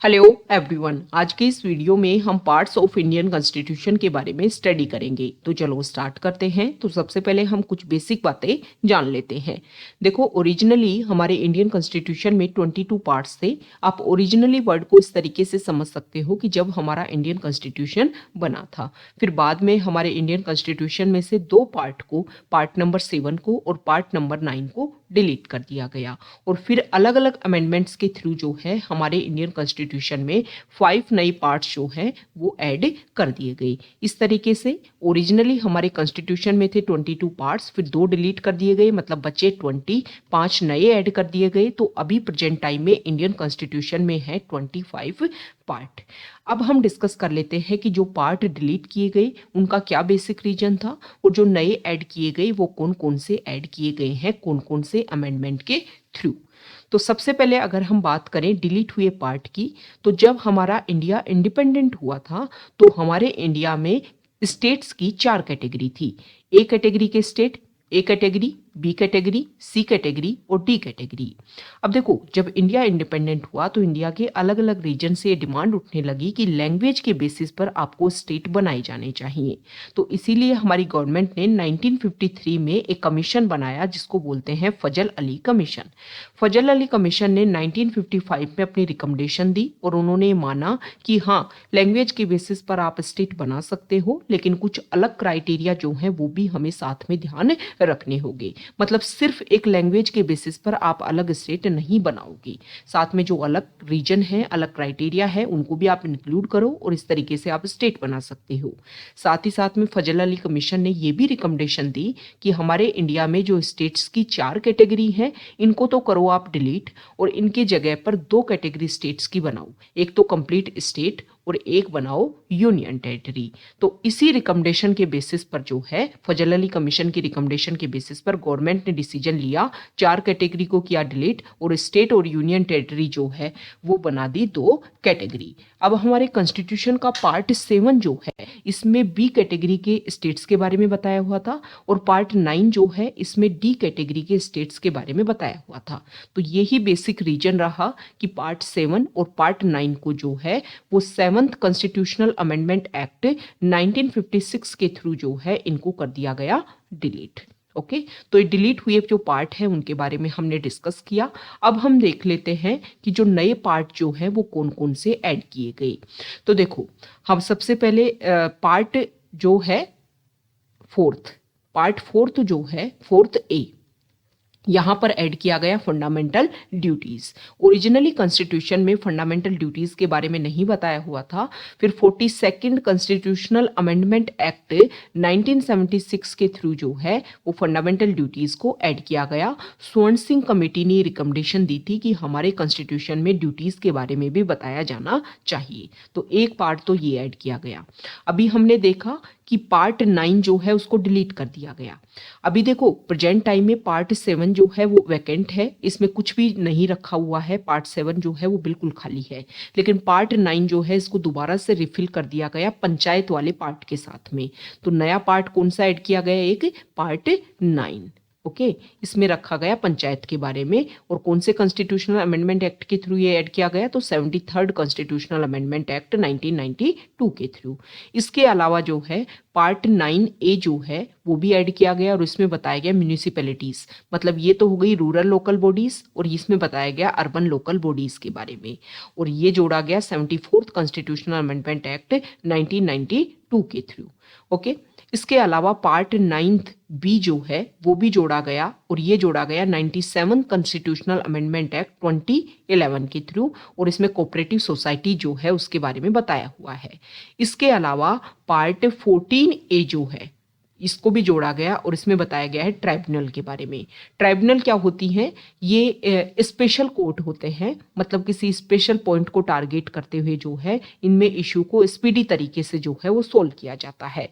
Hello everyone. आज के इस वीडियो में हम पार्ट्स ऑफ इंडियन कॉन्स्टिट्यूशन के बारे में स्टडी करेंगे। तो चलो स्टार्ट करते हैं। तो सबसे पहले हम कुछ बेसिक बातें जान लेते हैं। देखो, ओरिजिनली हमारे इंडियन कॉन्स्टिट्यूशन में 22 पार्ट्स थे। आप ओरिजिनली वर्ड को इस तरीके से समझ सकते हो कि जब हमारा इंडियन कॉन्स्टिट्यूशन बना था, फिर बाद में हमारे इंडियन कॉन्स्टिट्यूशन में से दो पार्ट को, पार्ट नंबर 7 को और पार्ट नंबर 9 को डिलीट कर दिया गया और फिर अलग अलग अमेंडमेंट्स के थ्रू जो है हमारे इंडियन कॉन्स्टिट्यूशन में 5 नए पार्ट्स जो हैं वो ऐड कर दिए गए। इस तरीके से ओरिजिनली हमारे कॉन्स्टिट्यूशन में थे 22 पार्ट्स, फिर दो डिलीट कर दिए गए, मतलब बचे 20, 5 नए ऐड कर दिए गए। तो अभी प्रेजेंट टाइम में इंडियन कॉन्स्टिट्यूशन में है 25 पार्ट। अब हम डिस्कस कर लेते हैं कि जो पार्ट डिलीट किए गए उनका क्या बेसिक रीजन था और जो नए ऐड किए गए वो कौन कौन से ऐड किए गए हैं, कौन कौन से अमेंडमेंट के थ्रू। तो सबसे पहले अगर हम बात करें डिलीट हुए पार्ट की, तो जब हमारा इंडिया इंडिपेंडेंट हुआ था तो हमारे इंडिया में स्टेट्स की 4 कैटेगरी थी। ए कैटेगरी के state, A category, B category, C category और डी कैटेगरी। अब देखो, जब इंडिया इंडिपेंडेंट हुआ तो इंडिया के अलग अलग रीजन से डिमांड उठने लगी कि लैंग्वेज के बेसिस पर आपको स्टेट बनाए जाने चाहिए। तो इसीलिए हमारी गवर्नमेंट ने 1953 में एक कमीशन बनाया जिसको बोलते हैं फजल अली कमीशन। फजल अली कमीशन ने 1955 में अपनी रिकमेंडेशन दी और उन्होंने माना कि हाँ, लैंग्वेज के बेसिस पर आप स्टेट बना सकते हो, लेकिन कुछ अलग क्राइटेरिया जो हैं वो भी हमें साथ में ध्यान रखने होंगे। मतलब सिर्फ एक लैंग्वेज के बेसिस पर आप अलग स्टेट नहीं बनाओगे, साथ में जो अलग रीजन है, अलग क्राइटेरिया है, उनको भी आप इंक्लूड करो और इस तरीके से आप स्टेट बना सकते हो। साथ ही साथ में फजल अली कमीशन ने ये भी रिकमेंडेशन दी कि हमारे इंडिया में जो स्टेट्स की 4 कैटेगरी है इनको तो करो आप डिलीट और इनके जगह पर 2 कैटेगरी स्टेट्स की बनाओ, एक तो कंप्लीट स्टेट और एक बनाओ यूनियन टेरिटरी। तो इसी रिकमेंडेशन के बेसिस पर जो है, फजल अली कमीशन की रिकमेंडेशन के बेसिस पर गवर्नमेंट ने डिसीजन लिया, 4 कैटेगरी को किया डिलीट और स्टेट और यूनियन टेरिटरी जो है वो बना दी 2 कैटेगरी। अब हमारे कॉन्स्टिट्यूशन का पार्ट 7 जो है इसमें बी कैटेगरी के स्टेट्स के बारे में बताया हुआ था और पार्ट 9 जो है इसमें डी कैटेगरी के स्टेट्स के बारे में बताया हुआ था। तो यही बेसिक रीजन रहा कि पार्ट 7 और पार्ट 9 को जो है वो 7th कॉन्स्टिट्यूशनल अमेंडमेंट एक्ट 1956 के थ्रू जो है इनको कर दिया गया डिलीट। ओके, तो ये डिलीट हुए जो पार्ट है उनके बारे में हमने डिस्कस किया। अब हम देख लेते हैं कि जो नए पार्ट जो है वो कौन कौन से ऐड किए गए। तो देखो, हम सबसे पहले पार्ट जो है पार्ट फोर्थ जो है, फोर्थ ए, यहां पर ऐड किया गया फंडामेंटल ड्यूटीज। ओरिजिनली कॉन्स्टिट्यूशन में फंडामेंटल ड्यूटीज के बारे में नहीं बताया हुआ था, फिर 42nd कॉन्स्टिट्यूशनल अमेंडमेंट एक्ट 1976 के थ्रू जो है वो फंडामेंटल ड्यूटीज को ऐड किया गया। स्वर्ण सिंह कमेटी ने रिकमेंडेशन दी थी कि हमारे कॉन्स्टिट्यूशन में ड्यूटीज के बारे में भी बताया जाना चाहिए, तो एक पार्ट तो ये ऐड किया गया। अभी हमने देखा कि पार्ट 9 जो है उसको डिलीट कर दिया गया। अभी देखो, प्रेजेंट टाइम में पार्ट 7 जो है वो वैकेंट है, इसमें कुछ भी नहीं रखा हुआ है। पार्ट 7 जो है वो बिल्कुल खाली है, लेकिन पार्ट 9 जो है इसको दोबारा से रिफिल कर दिया गया पंचायत वाले पार्ट के साथ में। तो नया पार्ट कौन सा ऐड किया गया? एक पार्ट 9। ओके, इसमें रखा गया पंचायत के बारे में। और कौन से कॉन्स्टिट्यूशनल अमेंडमेंट एक्ट के थ्रू ये ऐड किया गया? तो 73rd कॉन्स्टिट्यूशनल अमेंडमेंट एक्ट 1992 के थ्रू। इसके अलावा जो है पार्ट 9A जो है वो भी ऐड किया गया और इसमें बताया गया म्यूनिसिपैलिटीज, मतलब ये तो हो गई रूरल लोकल बॉडीज, और इसमें बताया गया अर्बन लोकल बॉडीज के बारे में। और ये जोड़ा गया 74th कॉन्स्टिट्यूशनल अमेंडमेंट एक्ट 1992 के थ्रू। ओके, इसके अलावा पार्ट 9th बी जो है वो भी जोड़ा गया और ये जोड़ा गया 97 कॉन्स्टिट्यूशनल अमेंडमेंट एक्ट 2011 के थ्रू, और इसमें कोऑपरेटिव सोसाइटी जो है उसके बारे में बताया हुआ है। इसके अलावा पार्ट 14A जो है इसको भी जोड़ा गया और इसमें बताया गया है ट्राइब्यूनल के बारे में। ट्राइब्यूनल क्या होती हैं? ये स्पेशल कोर्ट होते हैं, मतलब किसी स्पेशल पॉइंट को टारगेट करते हुए जो है इनमें इशू को स्पीडी तरीके से जो है वो सोल्व किया जाता है।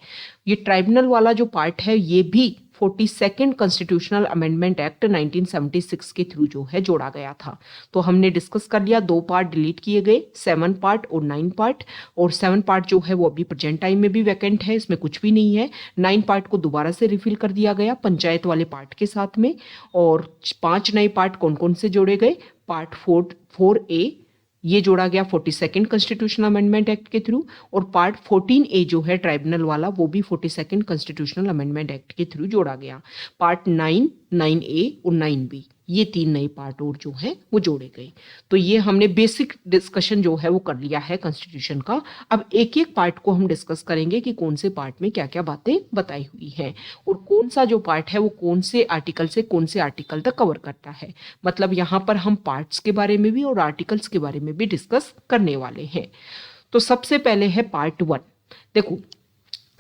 ये ट्राइब्यूनल वाला जो पार्ट है ये भी 42nd कॉन्स्टिट्यूशनल अमेंडमेंट एक्ट 1976 के थ्रू जो है जोड़ा गया था। तो हमने डिस्कस कर लिया, 2 पार्ट डिलीट किए गए, 7 पार्ट और 9 पार्ट। और 7 पार्ट जो है वो अभी प्रेजेंट टाइम में भी वैकेंट है, इसमें कुछ भी नहीं है। 9 पार्ट को दोबारा से रिफिल कर दिया गया पंचायत वाले पार्ट के साथ में। और 5 नए पार्ट कौन कौन से जोड़े गए? पार्ट 4A, ये जोड़ा गया 42nd कॉन्स्टिट्यूशनल अमेंडमेंट एक्ट के थ्रू, और पार्ट 14A जो है ट्राइब्यूनल वाला वो भी 42nd कॉन्स्टिट्यूशनल अमेंडमेंट एक्ट के थ्रू जोड़ा गया। पार्ट 9, 9A और 9B ये 3 नए पार्ट और जो है वो जोड़े गए। तो ये हमने बेसिक डिस्कशन जो है वो कर लिया है कॉन्स्टिट्यूशन का। अब एक एक पार्ट को हम डिस्कस करेंगे कि कौन से पार्ट में क्या क्या बातें बताई हुई हैं और कौन सा जो पार्ट है वो कौन से आर्टिकल से कौन से आर्टिकल तक कवर करता है। मतलब यहाँ पर हम पार्ट्स के बारे में भी और आर्टिकल्स के बारे में भी डिस्कस करने वाले हैं। तो सबसे पहले है पार्ट 1। देखो,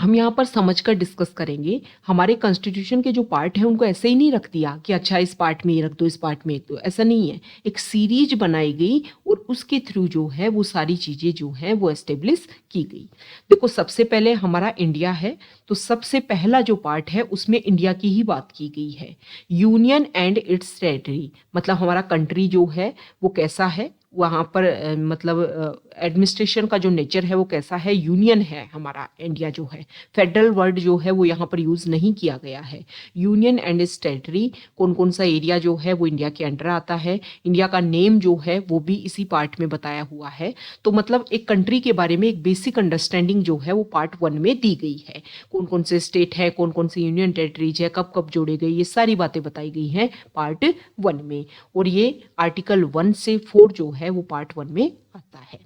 हम यहाँ पर समझकर डिस्कस करेंगे। हमारे कॉन्स्टिट्यूशन के जो पार्ट हैं उनको ऐसे ही नहीं रख दिया कि अच्छा इस पार्ट में ये रख दो, इस पार्ट में तो ऐसा नहीं है। एक सीरीज बनाई गई और उसके थ्रू जो है वो सारी चीज़ें जो हैं वो एस्टेब्लिश की गई। देखो, सबसे पहले हमारा इंडिया है, तो सबसे पहला जो पार्ट है उसमें इंडिया की ही बात की गई है। यूनियन एंड इट्स टेरिटरी, मतलब हमारा कंट्री जो है वो कैसा है, वहाँ पर मतलब एडमिनिस्ट्रेशन का जो नेचर है वो कैसा है। यूनियन है हमारा इंडिया जो है, फेडरल वर्ड जो है वो यहाँ पर यूज़ नहीं किया गया है। यूनियन एंड इट्स टेरिटरी, कौन कौन सा एरिया जो है वो इंडिया के अंडर आता है। इंडिया का नेम जो है वो भी इसी पार्ट में बताया हुआ है। तो मतलब एक कंट्री के बारे में एक बेसिक अंडरस्टैंडिंग जो है वो पार्ट 1 में दी गई है। कौन कौन से स्टेट है, कौन कौन से यूनियन टेरिटरीज है, कब कब जोड़े गए, ये सारी बातें बताई गई हैं पार्ट 1 में। और ये आर्टिकल 1 से 4 जो है वो पार्ट 1 में आता है।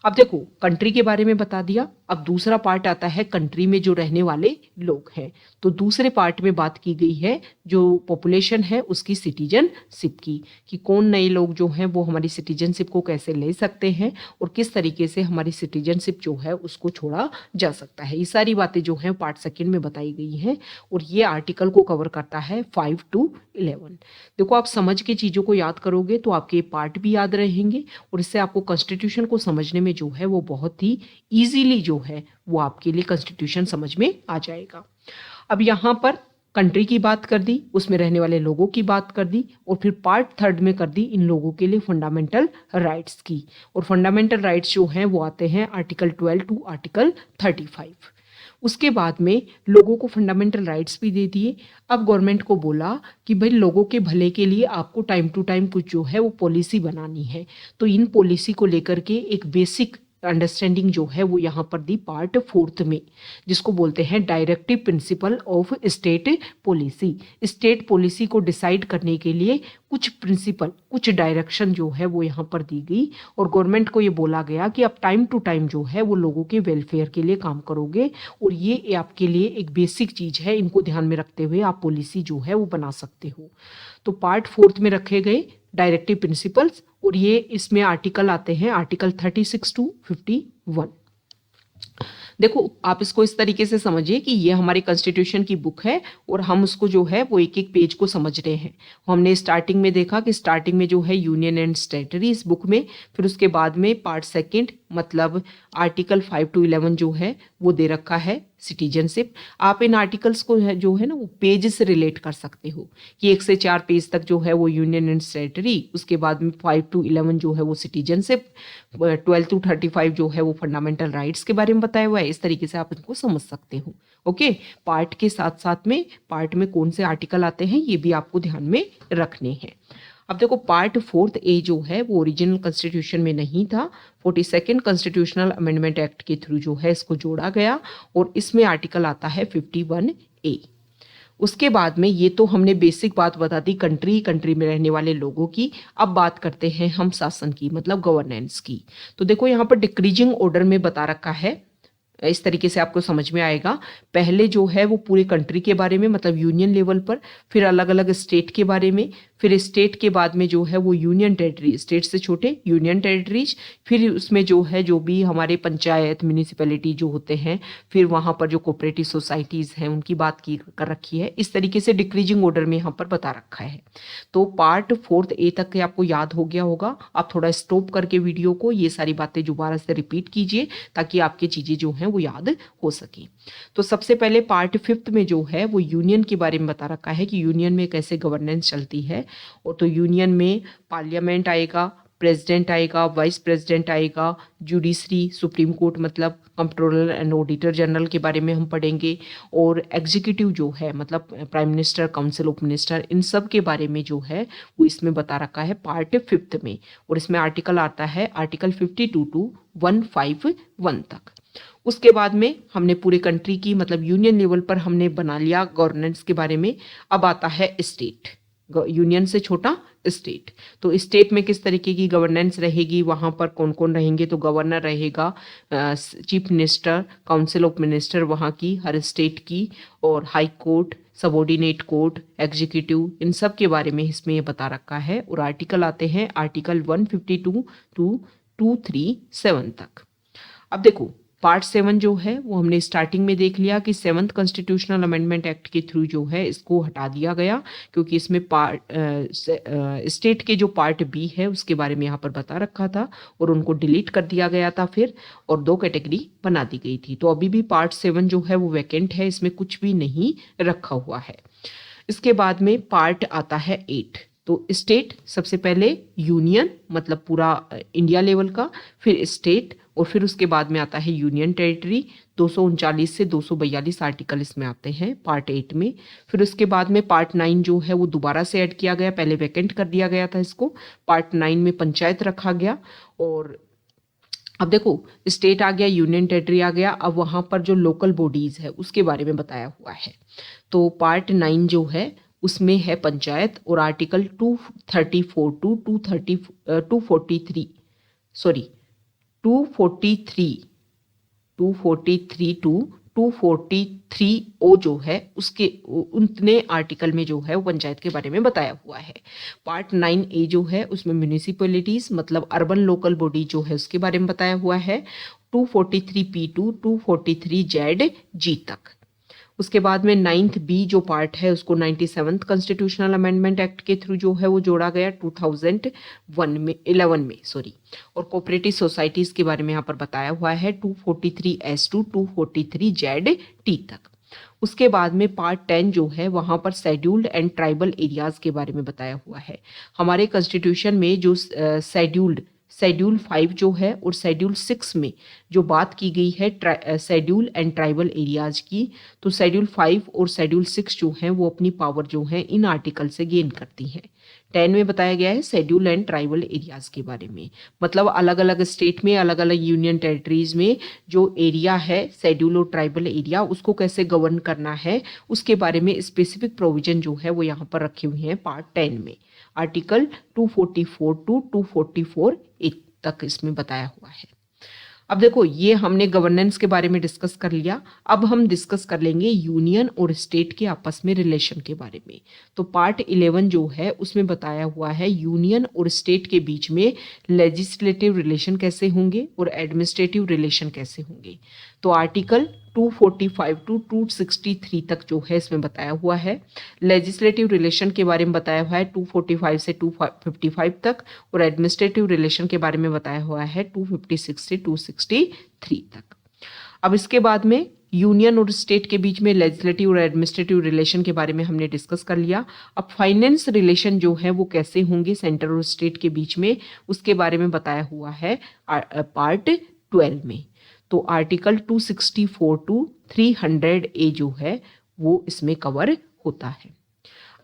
अब देखो, कंट्री के बारे में बता दिया। अब दूसरा पार्ट आता है कंट्री में जो रहने वाले लोग हैं। तो दूसरे पार्ट में बात की गई है जो पॉपुलेशन है उसकी सिटीजनशिप की, कि कौन नए लोग जो हैं वो हमारी सिटीजनशिप को कैसे ले सकते हैं और किस तरीके से हमारी सिटीजनशिप जो है उसको छोड़ा जा सकता है। ये सारी बातें जो हैं पार्ट 2 में बताई गई हैं और ये आर्टिकल को कवर करता है 5 to 11। देखो, आप समझ के चीज़ों को याद करोगे तो आपके पार्ट भी याद रहेंगे और इससे आपको कॉन्स्टिट्यूशन को समझने में जो है वो बहुत ही ईजीली जो है वो आपके लिए कॉन्स्टिट्यूशन समझ में आ जाएगा। अब यहाँ पर कंट्री की बात कर दी, उसमें रहने वाले लोगों की बात कर दी और फिर पार्ट 3 में कर दी इन लोगों के लिए फंडामेंटल राइट्स की। और फंडामेंटल राइट्स जो हैं वो आते हैं आर्टिकल 12 टू आर्टिकल 35। उसके बाद में लोगों को फंडामेंटल राइट्स भी दे दिए। अब गवर्नमेंट को बोला कि भाई लोगों के भले के लिए आपको टाइम टू टाइम कुछ जो है वो पॉलिसी बनानी है। तो इन पॉलिसी को लेकर के एक बेसिक अंडरस्टैंडिंग जो है वो यहाँ पर दी पार्ट 4 में, जिसको बोलते हैं directive principle of state policy. State policy को डिसाइड करने के लिए कुछ प्रिंसिपल, कुछ डायरेक्शन जो है वो यहाँ पर दी गई और गवर्नमेंट को ये बोला गया कि आप टाइम टू टाइम जो है वो लोगों के वेलफेयर के लिए काम करोगे और ये आपके लिए एक बेसिक चीज़ है, इनको ध्यान में रखते हुए आप पॉलिसी जो है वो बना सकते हो। तो पार्ट 4 में रखे गए डायरेक्टिव प्रिंसिपल्स और ये इसमें आर्टिकल आते हैं आर्टिकल 36 to 51। देखो, आप इसको इस तरीके से समझिए कि ये हमारे कॉन्स्टिट्यूशन की बुक है और हम उसको जो है वो एक एक पेज को समझ रहे हैं। हमने स्टार्टिंग में देखा कि स्टार्टिंग में जो है यूनियन एंड टेरिटरी इस बुक में, फिर उसके बाद में पार्ट 2 मतलब आर्टिकल 5 to 11 जो है वो दे रखा है सिटीजनशिप। आप इन आर्टिकल्स को जो है ना वो पेज से रिलेट कर सकते हो कि 1 से 4 पेज तक जो है वो यूनियन एंड टेरिटरी, उसके बाद में 5 to 11 जो है वो सिटीजनशिप, 12 to 35 जो है वो फंडामेंटल राइट्स के बारे में बताया हुआ है। इस तरीके से आप इनको समझ सकते हो। ओके, पार्ट के साथ साथ में पार्ट में कौन से आर्टिकल आते हैं ये भी आपको ध्यान में रखने हैं। अब देखो, पार्ट 4A जो है वो ओरिजिनल कॉन्स्टिट्यूशन में नहीं था, 42nd कॉन्स्टिट्यूशनल अमेंडमेंट एक्ट के थ्रू जो है इसको जोड़ा गया और इसमें आर्टिकल आता है 51A। उसके बाद में ये तो हमने बेसिक बात बता दी कंट्री में रहने वाले लोगों की। अब बात करते हैं हम शासन की, मतलब गवर्नेंस की। तो देखो, यहाँ पर डिक्रीजिंग ऑर्डर में बता रखा है, इस तरीके से आपको समझ में आएगा। पहले जो है वो पूरे कंट्री के बारे में, मतलब यूनियन लेवल पर, फिर अलग अलग स्टेट के बारे में, फिर स्टेट के बाद में जो है वो यूनियन टेरिटरी, स्टेट से छोटे यूनियन टेरिटरीज, फिर उसमें जो है जो भी हमारे पंचायत म्यूनिसिपैलिटी जो होते हैं, फिर वहाँ पर जो कोऑपरेटिव सोसाइटीज़ हैं उनकी बात की कर रखी है। इस तरीके से डिक्रीजिंग ऑर्डर में यहाँ पर बता रखा है। तो पार्ट 4A तक के आपको याद हो गया होगा। आप थोड़ा स्टॉप करके वीडियो को ये सारी बातें दोबारा से रिपीट कीजिए ताकि आपकी चीज़ें जो हैं वो याद हो सके। तो सबसे पहले पार्ट 5 में जो है वो यूनियन के बारे में बता रखा है कि यूनियन में कैसे गवर्नेंस चलती है। और तो यूनियन में पार्लियामेंट आएगा, प्रेसिडेंट आएगा, वाइस प्रेसिडेंट आएगा, जुडिशरी सुप्रीम कोर्ट मतलब कंट्रोलर एंड ऑडिटर जनरल के बारे में हम पढ़ेंगे, और एग्जीक्यूटिव जो है मतलब prime minister, council of minister, इन सब के बारे में जो है वो इसमें बता रखा है पार्ट 5 में। और इसमें आर्टिकल आता है आर्टिकल 52 टू 151 तक। उसके बाद में हमने पूरे कंट्री की मतलब यूनियन लेवल पर हमने बना लिया गवर्नेंस के बारे में। अब आता है स्टेट, यूनियन से छोटा स्टेट। तो स्टेट में किस तरीके की गवर्नेंस रहेगी, वहां पर कौन कौन रहेंगे, तो गवर्नर रहेगा, chief minister, council of minister वहां की हर स्टेट की, और high court, subordinate court, executive, इन सब के बारे में इसमें ये बता रखा है। और आर्टिकल आते हैं आर्टिकल 152 टू 237 तक। अब देखो पार्ट 7 जो है वो हमने स्टार्टिंग में देख लिया कि 7th कॉन्स्टिट्यूशनल अमेंडमेंट एक्ट के थ्रू जो है इसको हटा दिया गया, क्योंकि इसमें स्टेट के जो पार्ट बी है उसके बारे में यहाँ पर बता रखा था और उनको डिलीट कर दिया गया था फिर, और 2 कैटेगरी बना दी गई थी। तो अभी भी पार्ट 7 जो है वो वैकेंट है, इसमें कुछ भी नहीं रखा हुआ है। इसके बाद में पार्ट आता है 8। तो स्टेट सबसे पहले, यूनियन मतलब पूरा इंडिया लेवल का, फिर स्टेट, और फिर उसके बाद में आता है यूनियन टेरिटरी। 239 से 242 आर्टिकल इसमें आते हैं पार्ट 8 में। फिर उसके बाद में पार्ट 9 जो है वो दोबारा से ऐड किया गया, पहले वैकेंट कर दिया गया था इसको। पार्ट 9 में पंचायत रखा गया। और अब देखो स्टेट आ गया, यूनियन टेरिटरी आ गया, अब वहां पर जो लोकल बॉडीज है उसके बारे में बताया हुआ है। तो पार्ट 9 जो है उसमें है पंचायत, और आर्टिकल 234 टू 243 सॉरी 243 टू 243 ओ जो है उसके उतने आर्टिकल में जो है वो पंचायत के बारे में बताया हुआ है। पार्ट 9 ए जो है उसमें म्यूनिसिपैलिटीज मतलब अर्बन लोकल बॉडी जो है उसके बारे में बताया हुआ है, 243 पी टू 243 जेड जी तक। उसके बाद में 9th बी जो पार्ट है उसको 97th कॉन्स्टिट्यूशनल अमेंडमेंट एक्ट के थ्रू जो है वो जोड़ा गया 2001 में 11 में सॉरी। और कोऑपरेटिव सोसाइटीज के बारे में यहाँ पर बताया हुआ है 243 एस टू 243 जेड टी तक। उसके बाद में पार्ट 10 जो है वहां पर शेड्यूल्ड एंड ट्राइबल एरियाज के बारे में बताया हुआ है। हमारे कॉन्स्टिट्यूशन में जो शेड्यूल 5 जो है और शेड्यूल 6 में जो बात की गई है शेड्यूल एंड ट्राइबल एरियाज की, तो शेड्यूल 5 और शेड्यूल 6 जो है वो अपनी पावर जो है इन आर्टिकल से गेन करती हैं। 10 में बताया गया है शेड्यूल एंड ट्राइबल एरियाज के बारे में, मतलब अलग अलग स्टेट में अलग अलग यूनियन टेरिटरीज में जो एरिया है शेड्यूल और ट्राइबल एरिया उसको कैसे गवर्न करना है उसके बारे में स्पेसिफिक प्रोविजन जो है वो यहाँ पर रखे हुए हैं पार्ट 10 में। आर्टिकल 244 टू 244 तक इसमें बताया हुआ है। अब देखो ये हमने गवर्नेंस के बारे में डिस्कस कर लिया, अब हम डिस्कस कर लेंगे यूनियन और स्टेट के आपस में रिलेशन के बारे में। तो पार्ट 11 जो है उसमें बताया हुआ है यूनियन और स्टेट के बीच में लेजिस्लेटिव रिलेशन कैसे होंगे और एडमिनिस्ट्रेटिव रिलेशन कैसे होंगे। तो आर्टिकल 245 टू 263 तक जो है इसमें बताया हुआ है। लेजिस्लेटिव रिलेशन के बारे में बताया हुआ है 245 से 255 तक, और एडमिनिस्ट्रेटिव रिलेशन के बारे में बताया हुआ है 256 से 263 तक। अब इसके बाद में यूनियन और स्टेट के बीच में लेजिस्लेटिव और एडमिनिस्ट्रेटिव रिलेशन के बारे में हमने डिस्कस कर लिया। अब फाइनेंस रिलेशन जो है वो कैसे होंगे सेंटर और स्टेट के बीच में उसके बारे में बताया हुआ है पार्ट 12 में। तो आर्टिकल 264 टू 300 ए जो है वो इसमें कवर होता है।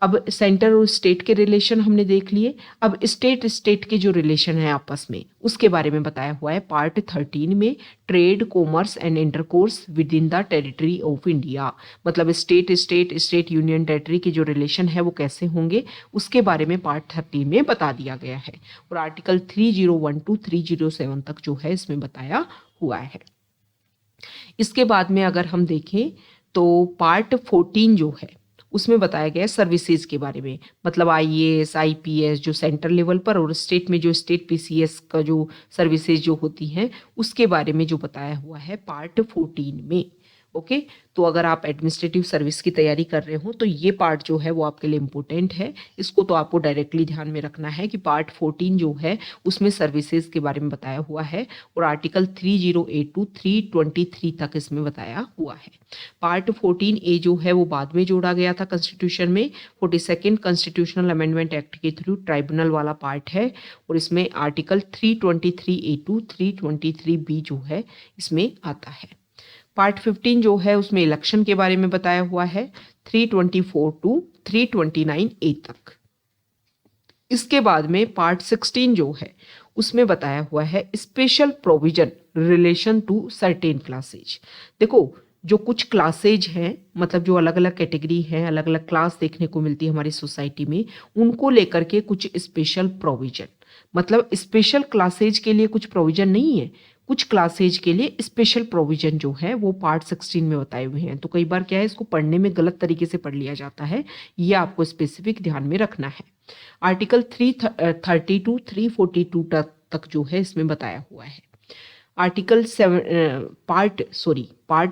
अब सेंटर और स्टेट के रिलेशन हमने देख लिए। अब स्टेट के जो रिलेशन है आपस में उसके बारे में बताया हुआ है पार्ट 13 में। Trade, commerce and intercourse with in the territory of India, मतलब स्टेट यूनियन टेरिटरी के जो रिलेशन है वो कैसे होंगे उसके बारे में पार्ट 13 में बता दिया गया है। और आर्टिकल 301 टू 307 तक जो है इसमें बताया हुआ है। इसके बाद में अगर हम देखें तो पार्ट 14 जो है उसमें बताया गया सर्विसेज के बारे में, मतलब आईएएस, आईपीएस जो सेंट्रल लेवल पर, और स्टेट में जो स्टेट पीसीएस का जो सर्विसेज जो होती हैं उसके बारे में जो बताया हुआ है पार्ट 14 में। ओके। तो अगर आप एडमिनिस्ट्रेटिव सर्विस की तैयारी कर रहे हो तो ये पार्ट जो है वो आपके लिए इम्पोर्टेंट है। इसको तो आपको डायरेक्टली ध्यान में रखना है कि पार्ट 14 जो है उसमें सर्विसेज के बारे में बताया हुआ है और आर्टिकल 3082 टू 323 तक इसमें बताया हुआ है। पार्ट 14A जो है वो बाद में जोड़ा गया था कॉन्स्टिट्यूशन में, 42nd कॉन्स्टिट्यूशनल अमेंडमेंट एक्ट के थ्रू ट्राइब्यूनल वाला पार्ट है और इसमें आर्टिकल 323A टू 323B जो है इसमें आता है। पार्ट 15 जो है उसमें इलेक्शन के बारे में बताया हुआ है 324 टू 329A तक। इसके बाद में पार्ट 16 जो है उसमें बताया हुआ है special provision relation to certain classes. देखो जो कुछ क्लासेज हैं, मतलब जो अलग अलग कैटेगरी हैं, अलग अलग क्लास देखने को मिलती है हमारी सोसाइटी में, उनको लेकर के कुछ स्पेशल प्रोविजन, मतलब स्पेशल क्लासेज के लिए कुछ प्रोविजन नहीं है, कुछ क्लासेज के लिए स्पेशल प्रोविजन जो है वो पार्ट 16 में बताए हुए हैं। तो कई बार क्या है, इसको पढ़ने में गलत तरीके से पढ़ लिया जाता है, ये आपको स्पेसिफिक ध्यान में रखना है। आर्टिकल 330 टू 342 तक जो है इसमें बताया हुआ है। आर्टिकल पार्ट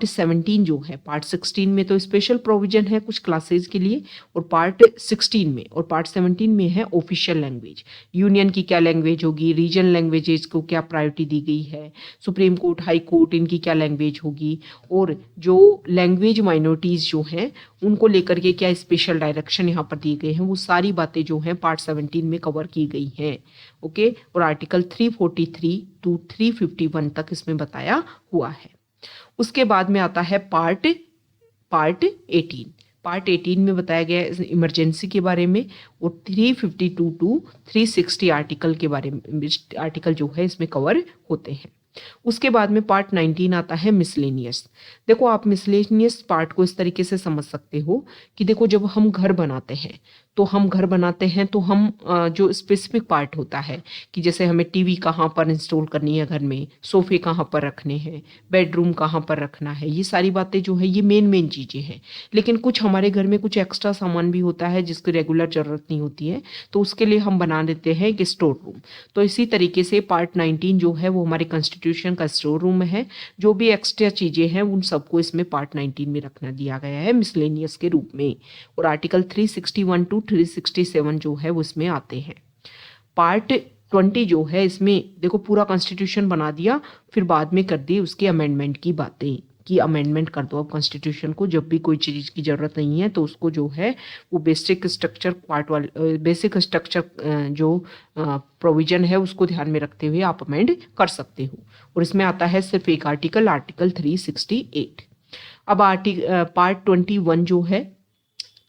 17 जो है, पार्ट 16 में तो स्पेशल प्रोविजन है कुछ क्लासेज के लिए, और पार्ट 16 में और पार्ट 17 में है ऑफिशियल लैंग्वेज, यूनियन की क्या लैंग्वेज होगी, रीजन लैंग्वेजेस को क्या प्रायोरिटी दी गई है, सुप्रीम कोर्ट, हाई कोर्ट, इनकी क्या लैंग्वेज होगी, और जो लैंग्वेज माइनॉरिटीज़ जो हैं उनको लेकर के क्या स्पेशल डायरेक्शन यहाँ पर दिए गए हैं, वो सारी बातें जो हैं पार्ट 17 में कवर की गई हैं। ओके। और आर्टिकल 343 टू 351 तक इसमें बताया हुआ है। उसके बाद में आता है पार्ट 18। पार्ट 18 में बताया गया है इमरजेंसी के बारे में और 352 टू 360 आर्टिकल के बारे में, आर्टिकल जो है इसमें कवर होते हैं। उसके बाद में पार्ट 19 आता है मिसलेनियस। देखो आप मिसलेनियस पार्ट को इस तरीके से समझ सकते हो कि देखो जब हम घर बनाते हैं तो हम जो स्पेसिफिक पार्ट होता है कि जैसे हमें टीवी कहाँ पर इंस्टॉल करनी है घर में, सोफे कहाँ पर रखने हैं, बेडरूम कहाँ पर रखना है, ये सारी बातें जो है ये मेन चीज़ें हैं। लेकिन कुछ हमारे घर में कुछ एक्स्ट्रा सामान भी होता है जिसकी रेगुलर ज़रूरत नहीं होती है, तो उसके लिए हम बना देते हैं एक स्टोर रूम। तो इसी तरीके से पार्ट 19 जो है वो हमारे कॉन्स्टिट्यूशन का स्टोर रूम है। जो भी एक्स्ट्रा चीज़ें हैं उन सबको इसमें पार्ट 19 में रखना दिया गया है मिसलेनियस के रूप में। और आर्टिकल 361 टू 367 जो है वो इसमें आते हैं। पार्ट 20 जो है इसमें देखो पूरा कॉन्स्टिट्यूशन बना दिया, फिर बाद में कर दी उसके अमेंडमेंट की बातें कि अमेंडमेंट कर दो अब कॉन्स्टिट्यूशन को, जब भी कोई चीज़ की ज़रूरत नहीं है तो उसको जो है वो बेसिक स्ट्रक्चर पार्ट वाले बेसिक स्ट्रक्चर जो प्रोविजन है उसको ध्यान में रखते हुए आप अमेंड कर सकते हो। और इसमें आता है सिर्फ एक आर्टिकल 368। अब पार्ट 21 जो है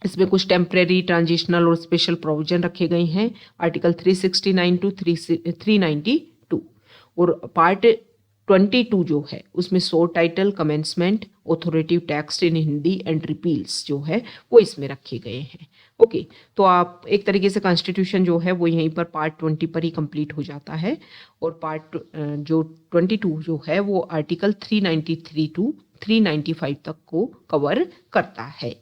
इसमें कुछ टेम्परेरी, ट्रांजिशनल और स्पेशल प्रोविजन रखे गए हैं, आर्टिकल 369 टू 392। और पार्ट 22 जो है उसमें short title, commencement, authoritative text in Hindi and repeals जो है वो इसमें रखे गए हैं। ओके। तो आप एक तरीके से कॉन्स्टिट्यूशन जो है वो यहीं पर पार्ट 20 पर ही कंप्लीट हो जाता है। और पार्ट जो 22 जो है वो आर्टिकल 393 टू 395 तक को कवर करता है।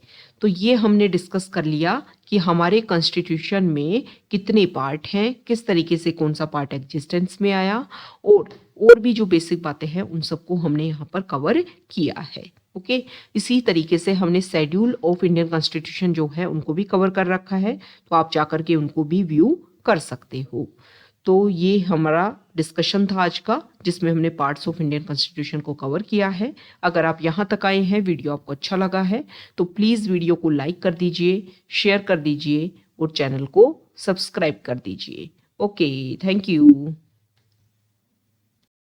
तो ये हमने डिस्कस कर लिया कि हमारे कॉन्स्टिट्यूशन में कितने पार्ट हैं, किस तरीके से कौन सा पार्ट एग्जिस्टेंस में आया, और भी जो बेसिक बातें हैं उन सबको हमने यहाँ पर कवर किया है। ओके। इसी तरीके से हमने शेड्यूल ऑफ इंडियन कॉन्स्टिट्यूशन जो है उनको भी कवर कर रखा है, तो आप जाकर के उनको भी व्यू कर सकते हो। तो ये हमारा डिस्कशन था आज का, जिसमें हमने पार्ट्स ऑफ इंडियन कॉन्स्टिट्यूशन को कवर किया है। अगर आप यहाँ तक आए हैं, वीडियो आपको अच्छा लगा है तो प्लीज़ वीडियो को लाइक कर दीजिए, शेयर कर दीजिए और चैनल को सब्सक्राइब कर दीजिए। Okay, thank you.